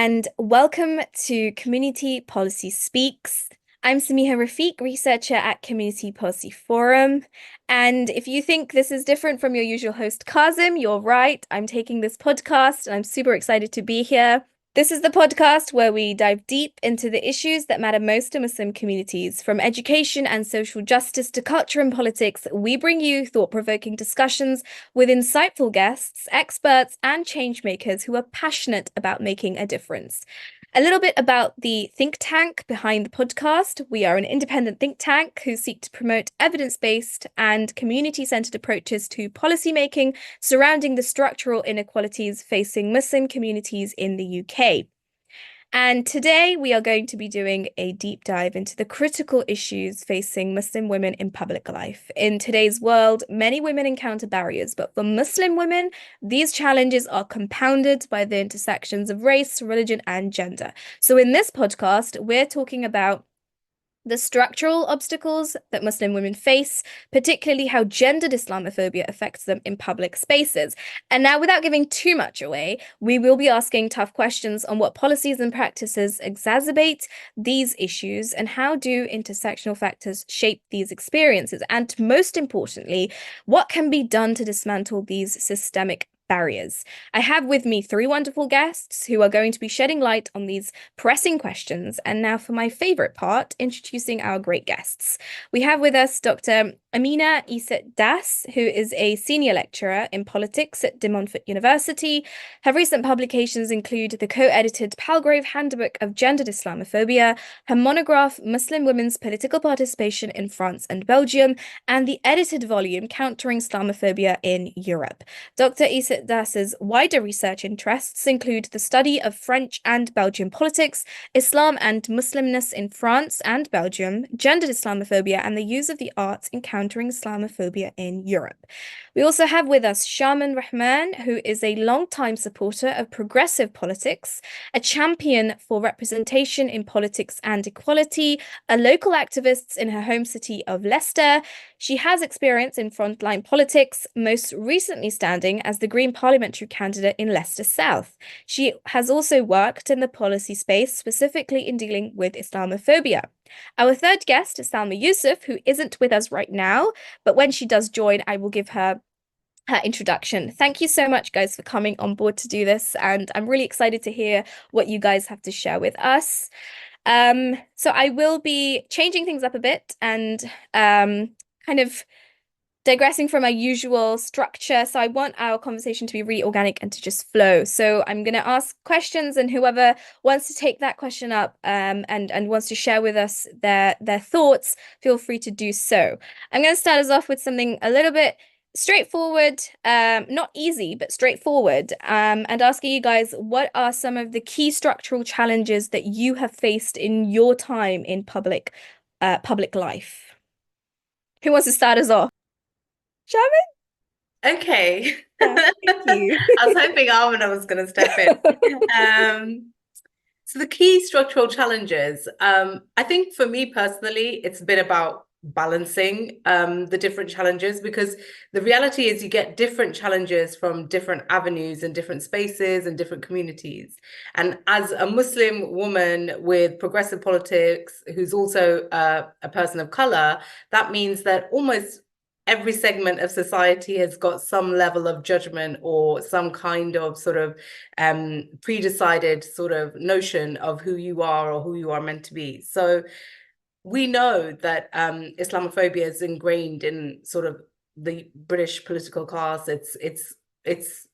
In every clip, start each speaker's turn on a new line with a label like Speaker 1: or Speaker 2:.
Speaker 1: and welcome to Community Policy Speaks. I'm Sameeha Rafeek, researcher at Community Policy Forum. And if you think this is different from your usual host, Kazim, you're right. I'm taking this podcast and I'm super excited to be here. This is the podcast where we dive deep into the issues that matter most to Muslim communities. From education and social justice to culture and politics, we bring you thought-provoking discussions with insightful guests, experts, and change makers who are passionate about making a difference. A little bit about the think tank behind the podcast. We are an independent think tank who seek to promote evidence-based and community-centered approaches to policymaking surrounding the structural inequalities facing Muslim communities in the UK. And today we are going to be doing a deep dive into the critical issues facing Muslim women in public life. In today's world, many women encounter barriers, but for Muslim women, these challenges are compounded by the intersections of race, religion, and gender. So in this podcast, we're talking about the structural obstacles that Muslim women face, particularly how gendered Islamophobia affects them in public spaces. And now, without giving too much away, we will be asking tough questions on what policies and practices exacerbate these issues and how do intersectional factors shape these experiences. And most importantly, what can be done to dismantle these systemic barriers. I have with me three wonderful guests who are going to be shedding light on these pressing questions. And now for my favorite part, introducing our great guests. We have with us Dr. Amina Easat-Daas, who is a senior lecturer in politics at De Montfort University. Her recent publications include the co-edited Palgrave Handbook of Gendered Islamophobia, her monograph Muslim Women's Political Participation in France and Belgium, and the edited volume Countering Islamophobia in Europe. Dr. Easat-Daas's wider research interests include the study of French and Belgian politics, Islam and Muslimness in France and Belgium, gendered Islamophobia, and the use of the arts in countering Islamophobia in Europe. We also have with us Sharmen Rahman, who is a long-time supporter of progressive politics, a champion for representation in politics and equality, a local activist in her home city of Leicester. She has experience in frontline politics, most recently standing as the Green parliamentary candidate in Leicester South. She has also worked in the policy space, specifically in dealing with Islamophobia. Our third guest is Salma Yusuf, who isn't with us right now, but when she does join, I will give her introduction. Thank you so much, guys, for coming on board to do this, and I'm really excited to hear what you guys have to share with us. So I will be changing things up a bit and kind of digressing from our usual structure. So I want our conversation to be really organic and to just flow. So I'm going to ask questions, and whoever wants to take that question up and wants to share with us their thoughts, feel free to do so. I'm going to start us off with something a little bit straightforward, not easy, but straightforward, and asking you guys, what are some of the key structural challenges that you have faced in your time in public life? Who wants to start us off? Sharmen?
Speaker 2: Okay.
Speaker 1: Yeah, thank you.
Speaker 2: I was hoping Amina was going to step in. So the key structural challenges, I think for me personally, it's been about balancing the different challenges, because the reality is you get different challenges from different avenues and different spaces and different communities. And as a Muslim woman with progressive politics, who's also a person of color, that means that almost every segment of society has got some level of judgment or some kind of sort of pre-decided sort of notion of who you are or who you are meant to be. So we know that Islamophobia is ingrained in sort of the British political class. It's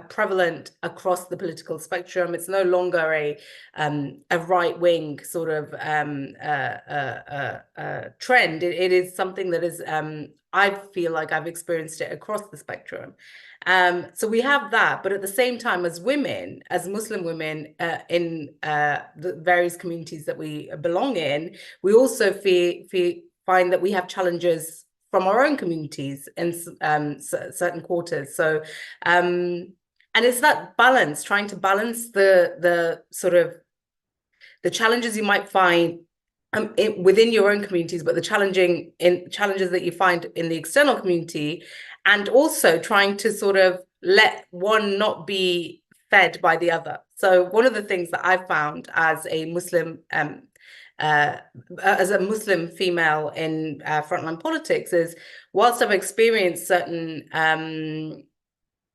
Speaker 2: prevalent across the political spectrum. It's no longer a right-wing sort of trend. It is something that is I feel like I've experienced it across the spectrum. So we have that, but at the same time, as women, as Muslim women in the various communities that we belong in, we also find that we have challenges from our own communities in certain quarters. So, and it's that balance, trying to balance the sort of the challenges you might find within your own communities, but the challenges that you find in the external community, and also trying to sort of let one not be fed by the other. So one of the things that I've found uh, as a Muslim female in frontline politics is, whilst I've experienced certain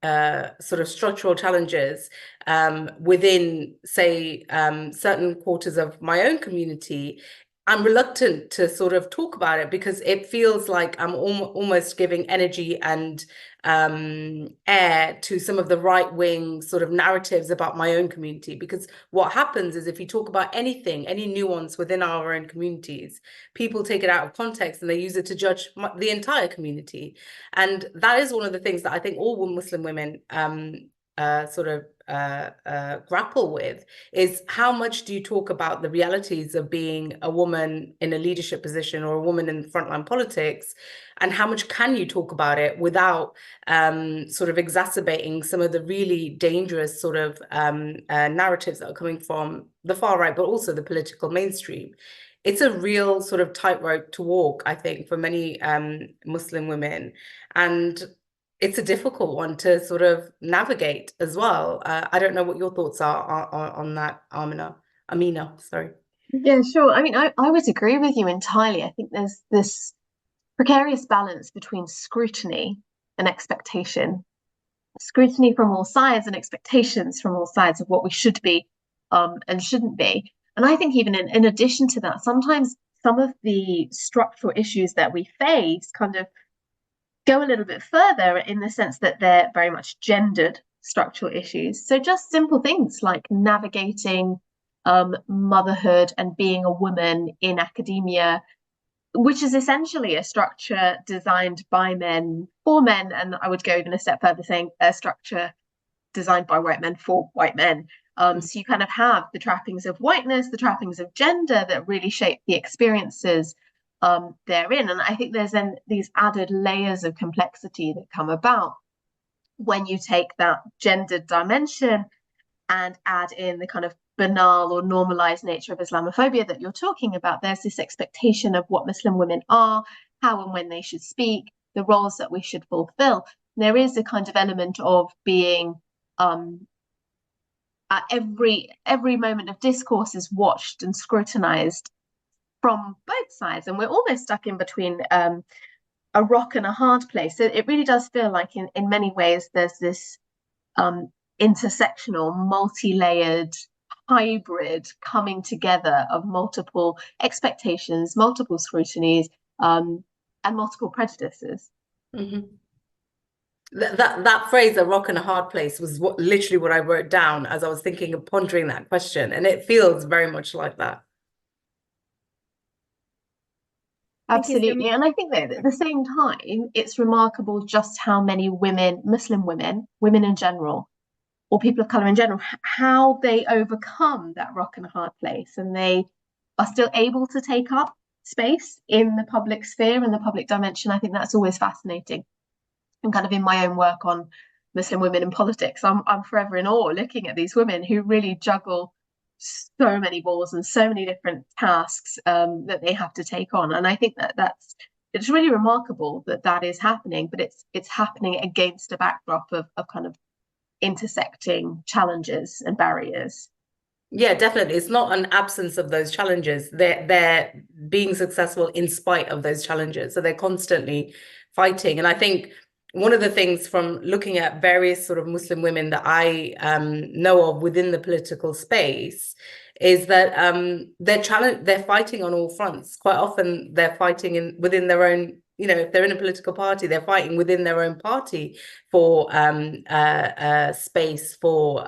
Speaker 2: sort of structural challenges within, say, certain quarters of my own community, I'm reluctant to sort of talk about it because it feels like I'm almost giving energy and air to some of the right-wing sort of narratives about my own community. Because what happens is, if you talk about anything, any nuance within our own communities, people take it out of context and they use it to judge the entire community. And that is one of the things that I think all Muslim women sort of grapple with, is how much do you talk about the realities of being a woman in a leadership position or a woman in frontline politics, and how much can you talk about it without sort of exacerbating some of the really dangerous sort of narratives that are coming from the far right, but also the political mainstream. It's a real sort of tightrope to walk, I think, for many Muslim women. And it's a difficult one to sort of navigate as well. I don't know what your thoughts are on that, Amina, sorry.
Speaker 3: Yeah, sure. I mean, I would agree with you entirely. I think there's this precarious balance between scrutiny and expectation, scrutiny from all sides and expectations from all sides of what we should be and shouldn't be. And I think even in addition to that, sometimes some of the structural issues that we face kind of go a little bit further, in the sense that they're very much gendered structural issues. So just simple things like navigating motherhood and being a woman in academia, which is essentially a structure designed by men for men. And I would go even a step further, saying a structure designed by white men for white men. So you kind of have the trappings of whiteness, the trappings of gender that really shape the experiences therein. And I think there's then these added layers of complexity that come about when you take that gendered dimension and add in the kind of banal or normalized nature of Islamophobia that you're talking about. There's this expectation of what Muslim women are, how and when they should speak, the roles that we should fulfill. There is a kind of element of being at every moment of discourse is watched and scrutinized from both sides, and we're almost stuck in between a rock and a hard place. So it really does feel like in many ways there's this intersectional, multi-layered hybrid coming together of multiple expectations, multiple scrutinies, and multiple prejudices.
Speaker 2: Mm-hmm. That phrase, a rock and a hard place, was literally what I wrote down as I was thinking of pondering that question, and it feels very much like that.
Speaker 3: Absolutely. And I think that at the same time, it's remarkable just how many women, Muslim women, women in general, or people of color in general, how they overcome that rock and a hard place, and they are still able to take up space in the public sphere and the public dimension. I think that's always fascinating. And kind of in my own work on Muslim women in politics, I'm forever in awe looking at these women who really juggle so many balls and so many different tasks that they have to take on. And I think it's really remarkable that is happening, but it's happening against a backdrop of kind of intersecting challenges and barriers.
Speaker 2: Yeah, definitely. It's not an absence of those challenges. They're being successful in spite of those challenges. So they're constantly fighting. And I think one of the things from looking at various sort of Muslim women that I know of within the political space is that they're fighting on all fronts. Quite often they're fighting within their own, if they're in a political party, they're fighting within their own party for space, for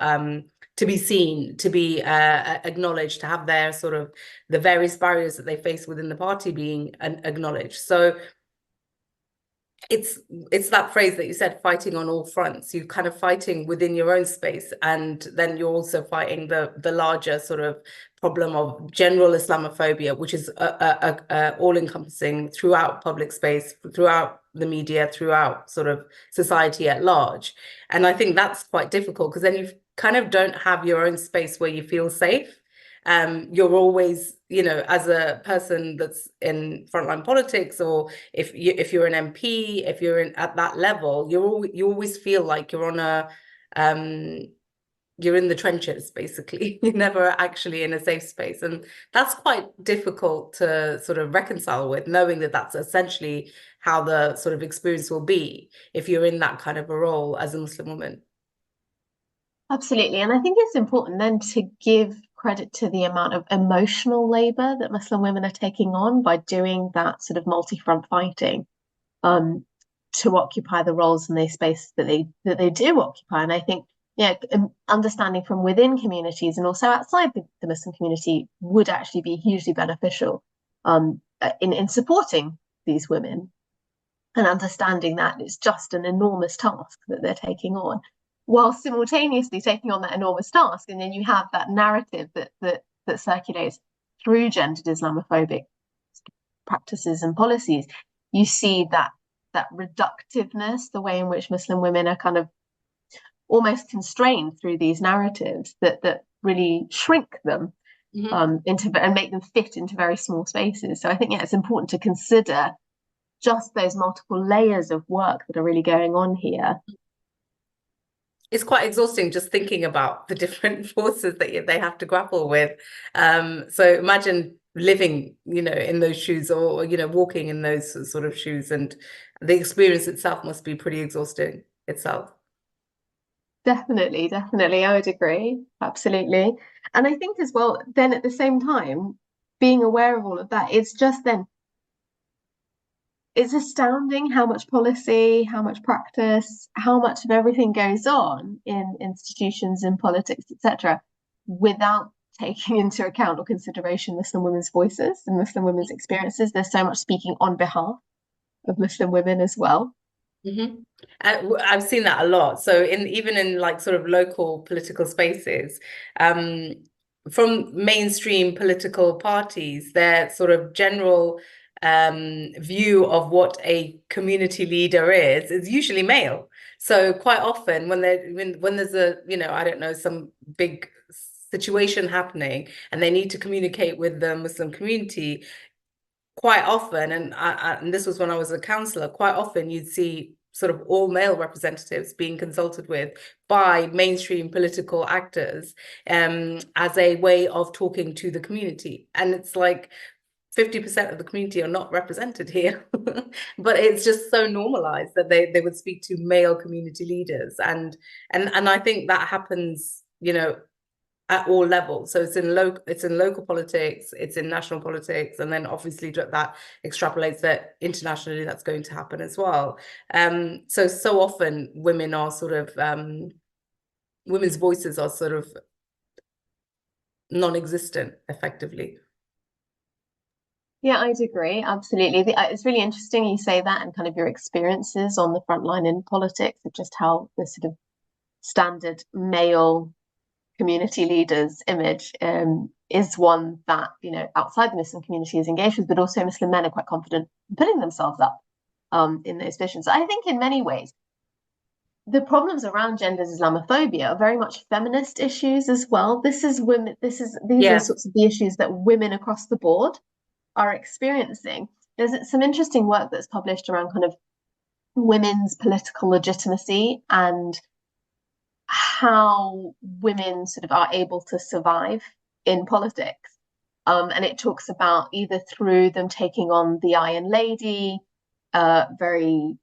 Speaker 2: to be seen, to be acknowledged, to have their sort of the various barriers that they face within the party being acknowledged. So it's that phrase that you said, fighting on all fronts. You're kind of fighting within your own space, and then you're also fighting the larger sort of problem of general Islamophobia, which is all-encompassing throughout public space, throughout the media, throughout sort of society at large. And I think that's quite difficult, because then you kind of don't have your own space where you feel safe. You're always, as a person that's in frontline politics, or if you're an MP, if you're at that level, you always feel like you're on you're in the trenches, basically. You're never actually in a safe space. And that's quite difficult to sort of reconcile with, knowing that that's essentially how the sort of experience will be if you're in that kind of a role as a Muslim woman.
Speaker 3: Absolutely. And I think it's important then to give credit to the amount of emotional labor that Muslim women are taking on by doing that sort of multi-front fighting, to occupy the roles in the space that they do occupy. And I think, yeah, understanding from within communities and also outside the Muslim community would actually be hugely beneficial, in supporting these women and understanding that it's just an enormous task that they're taking on, while simultaneously taking on that enormous task. And then you have that narrative that circulates through gendered Islamophobic practices and policies. You see that reductiveness, the way in which Muslim women are kind of almost constrained through these narratives that really shrink them, into and make them fit into very small spaces. So I think, yeah, it's important to consider just those multiple layers of work that are really going on here.
Speaker 2: It's quite exhausting just thinking about the different forces that they have to grapple with. So imagine living, in those shoes, or, walking in those sort of shoes, and the experience itself must be pretty exhausting itself.
Speaker 3: Definitely, I would agree. Absolutely. And I think as well, then at the same time, being aware of all of that, it's astounding how much policy, how much practice, how much of everything goes on in institutions, in politics, etc., without taking into account or consideration Muslim women's voices and Muslim women's experiences. There's so much speaking on behalf of Muslim women as well.
Speaker 2: I've seen that a lot. So even in like sort of local political spaces, from mainstream political parties, their sort of general view of what a community leader is usually male. So quite often when there's a, I don't know, some big situation happening and they need to communicate with the Muslim community, quite often, and this was when I was a councillor, quite often you'd see sort of all male representatives being consulted with by mainstream political actors, as a way of talking to the community. And it's like 50% of the community are not represented here. But it's just so normalized that they would speak to male community leaders. And I think that happens, at all levels. So it's in local politics, it's in national politics, and then obviously that extrapolates that internationally that's going to happen as well. So often women are sort of women's voices are sort of non-existent effectively.
Speaker 3: Yeah, I'd agree. Absolutely. It's really interesting you say that, and kind of your experiences on the front line in politics, of just how the sort of standard male community leaders image is one that, outside the Muslim community is engaged with, but also Muslim men are quite confident in putting themselves up in those visions. I think in many ways, the problems around gendered Islamophobia are very much feminist issues as well. These are sorts of the issues that women across the board are experiencing. There's some interesting work that's published around kind of women's political legitimacy and how women sort of are able to survive in politics. And it talks about either through them taking on the Iron Lady, very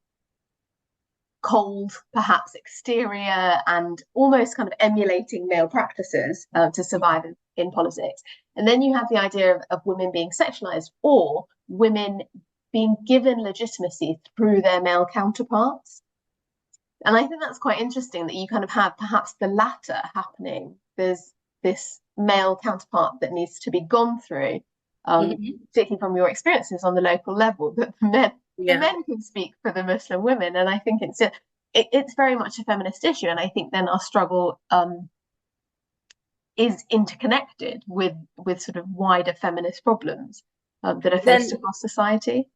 Speaker 3: cold, perhaps exterior, and almost kind of emulating male practices to survive in politics. And then you have the idea of women being sexualized, or women being given legitimacy through their male counterparts. And I think that's quite interesting that you kind of have perhaps the latter happening. There's this male counterpart that needs to be gone through, particularly from your experiences on the local level, that the men can speak for the Muslim women. And I think it's very much a feminist issue. And I think then our struggle is interconnected with sort of wider feminist problems that are faced across society.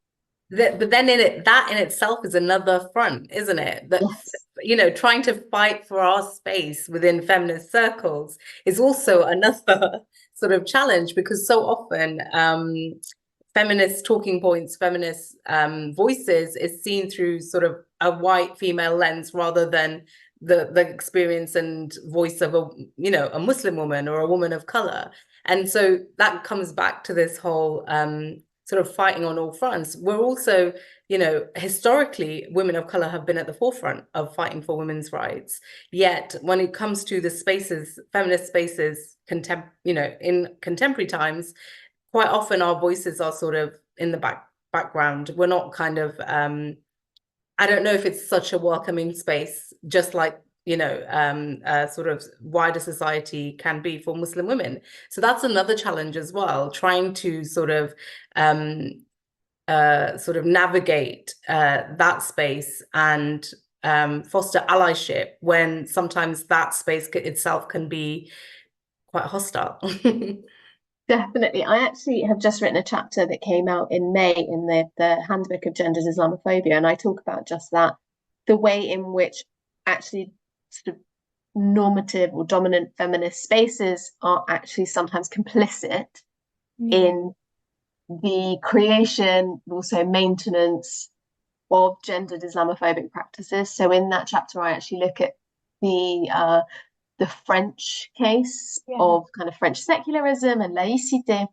Speaker 2: But then that in itself is another front, isn't it? That, yes, trying to fight for our space within feminist circles is also another sort of challenge, because so often feminist talking points, feminist voices is seen through sort of a white female lens rather than the experience and voice of a Muslim woman or a woman of color. And so that comes back to this whole sort of fighting on all fronts. We're also, historically, women of color have been at the forefront of fighting for women's rights. Yet when it comes to the spaces, feminist spaces, in contemporary times, quite often our voices are sort of in the background. We're not kind of, I don't know if it's such a welcoming space, just like sort of wider society can be for Muslim women. So that's another challenge as well, trying to sort of navigate that space and foster allyship when sometimes that space itself can be quite hostile.
Speaker 3: Definitely. I actually have just written a chapter that came out in May in the Handbook of Gendered Islamophobia, and I talk about just that, the way in which actually sort of normative or dominant feminist spaces are actually sometimes complicit in the creation, also maintenance of gendered Islamophobic practices. So in that chapter, I actually look at the French case of kind of French secularism and laïcité,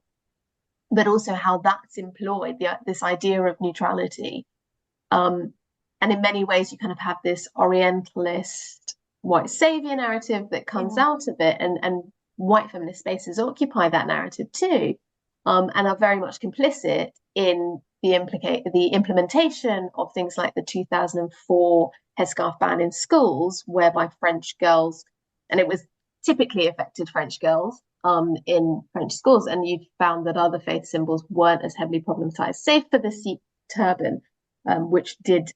Speaker 3: but also how that's employed, this idea of neutrality. And in many ways, you kind of have this Orientalist white savior narrative that comes out of it, and white feminist spaces occupy that narrative too, and are very much complicit in the implementation of things like the 2004 headscarf ban in schools, whereby French girls, and it was typically affected French girls in French schools, and you found that other faith symbols weren't as heavily problematized, save for the Sikh turban, which did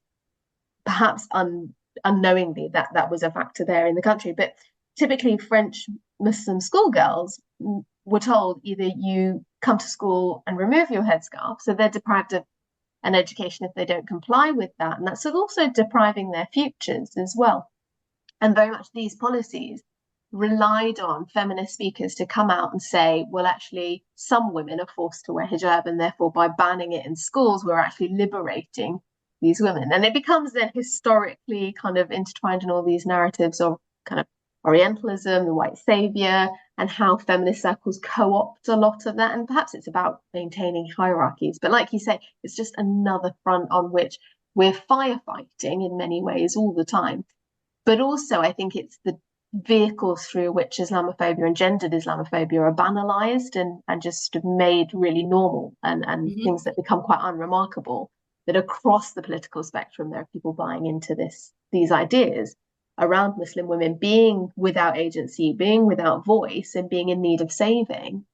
Speaker 3: perhaps unknowingly that was a factor there in the country. But typically French Muslim schoolgirls were told either you come to school and remove your headscarf, so they're deprived of an education if they don't comply with that, and that's also depriving their futures as well. And very much these policies relied on feminist speakers to come out and say, well, actually, some women are forced to wear hijab, and therefore by banning it in schools, we're actually liberating these women. And it becomes then historically kind of intertwined in all these narratives of kind of Orientalism, the white savior, and how feminist circles co-opt a lot of that. And perhaps it's about maintaining hierarchies. But like you say, it's just another front on which we're firefighting in many ways all the time. But also, I think it's the vehicles through which Islamophobia and gendered Islamophobia are banalized and just sort of made really normal, and things that become quite unremarkable, that across the political spectrum there are people buying into these ideas around Muslim women being without agency, being without voice, and being in need of saving.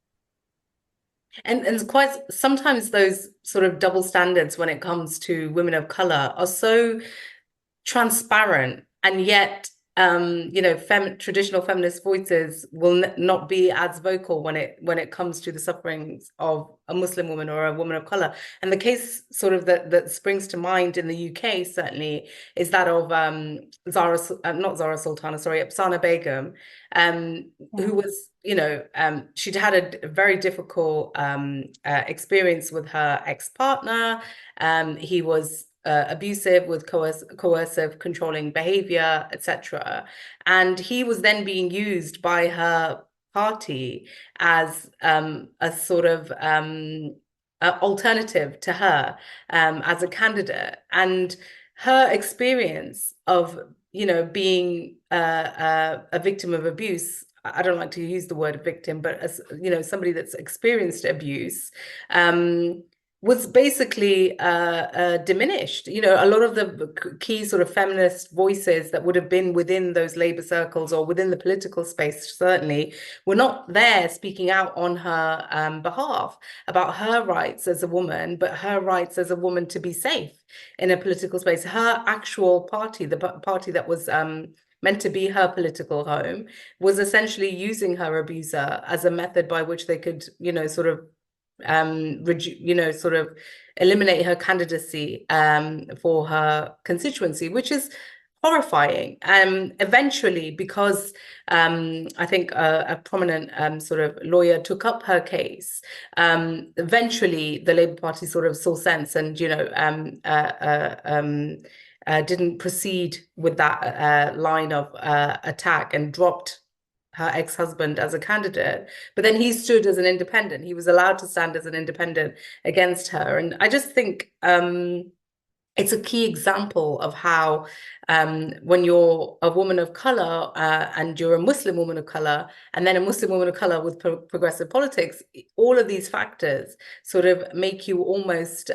Speaker 2: And quite sometimes those sort of double standards when it comes to women of color are so transparent, and yet traditional feminist voices will not be as vocal when it comes to the sufferings of a Muslim woman or a woman of color. And the case sort of that springs to mind in the UK certainly is that of Afsana Begum, who was, she'd had a very difficult experience with her ex-partner. He was abusive with coercive, controlling behavior, etc. And he was then being used by her party as a sort of alternative to her as a candidate. And her experience of, being a victim of abuse, I don't like to use the word victim, but as somebody that's experienced abuse, was basically diminished. A lot of the key sort of feminist voices that would have been within those labor circles or within the political space certainly were not there speaking out on her behalf about her rights as a woman, but her rights as a woman to be safe in a political space. Her actual party, the party that was meant to be her political home, was essentially using her abuser as a method by which they could, sort of eliminate her candidacy for her constituency, which is horrifying. Eventually, because I think a prominent sort of lawyer took up her case, eventually the Labour Party sort of saw sense and didn't proceed with that line of attack and dropped her ex-husband as a candidate, but then he stood as an independent. He was allowed to stand as an independent against her. And I just think it's a key example of how when you're a woman of color and you're a Muslim woman of color, and then a Muslim woman of color with progressive politics, all of these factors sort of make you almost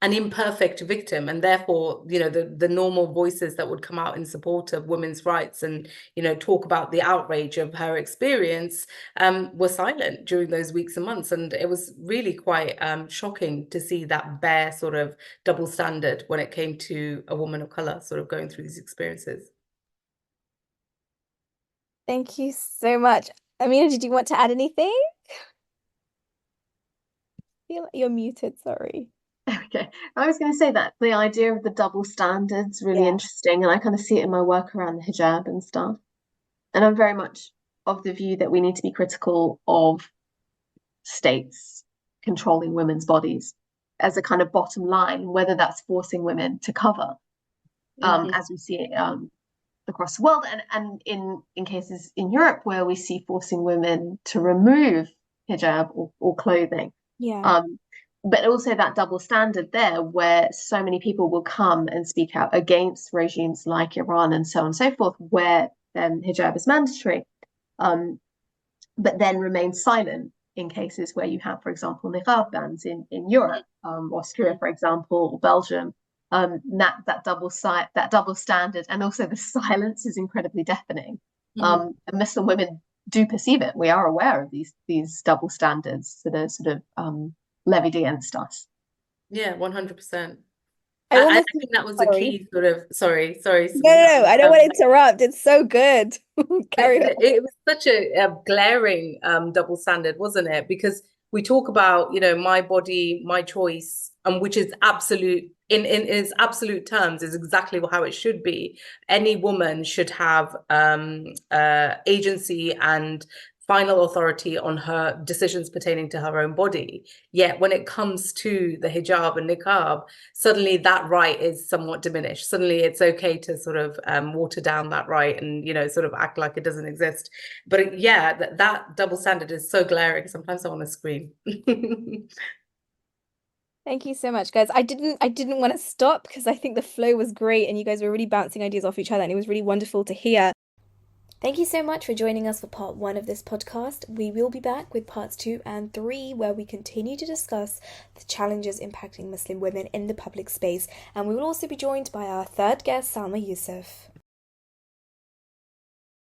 Speaker 2: an imperfect victim, and therefore, the normal voices that would come out in support of women's rights and, talk about the outrage of her experience were silent during those weeks and months. And it was really quite shocking to see that bare sort of double standard when it came to a woman of color sort of going through these experiences.
Speaker 1: Thank you so much. Amina, did you want to add anything? I feel like you're muted, sorry.
Speaker 3: Okay, I was going to say that the idea of the double standards really
Speaker 1: Yeah.
Speaker 3: interesting, and I kind of see it in my work around the hijab and stuff. And I'm very much of the view that we need to be critical of states controlling women's bodies as a kind of bottom line, whether that's forcing women to cover, as we see it across the world, and in cases in Europe where we see forcing women to remove hijab or clothing.
Speaker 1: Yeah.
Speaker 3: But also that double standard there, where so many people will come and speak out against regimes like Iran and so on and so forth, where hijab is mandatory, but then remain silent in cases where you have, for example, niqab bans in Europe, Austria, for example, or Belgium. That double standard, and also the silence is incredibly deafening. And Muslim women do perceive it. We are aware of these double standards that are sort of levied against us.
Speaker 2: Yeah, 100%.
Speaker 1: I
Speaker 2: I
Speaker 1: almost
Speaker 2: think that was the key sort of, sorry,
Speaker 1: no,
Speaker 2: Sameeha.
Speaker 1: I don't want to interrupt. It's so good. Carry on.
Speaker 2: It was such a glaring double standard, wasn't it? Because we talk about, my body, my choice, and which is absolute in its absolute terms is exactly how it should be. Any woman should have agency and final authority on her decisions pertaining to her own body. Yet when it comes to the hijab and niqab, suddenly that right is somewhat diminished. Suddenly it's okay to sort of water down that right and, sort of act like it doesn't exist. But yeah, that double standard is so glaring. Sometimes I want to scream.
Speaker 1: Thank you so much, guys. I didn't want to stop because I think the flow was great and you guys were really bouncing ideas off each other and it was really wonderful to hear. Thank you so much for joining us for part 1 of this podcast. We will be back with parts 2 and 3 where we continue to discuss the challenges impacting Muslim women in the public space, and we will also be joined by our third guest, Salma Yusuf.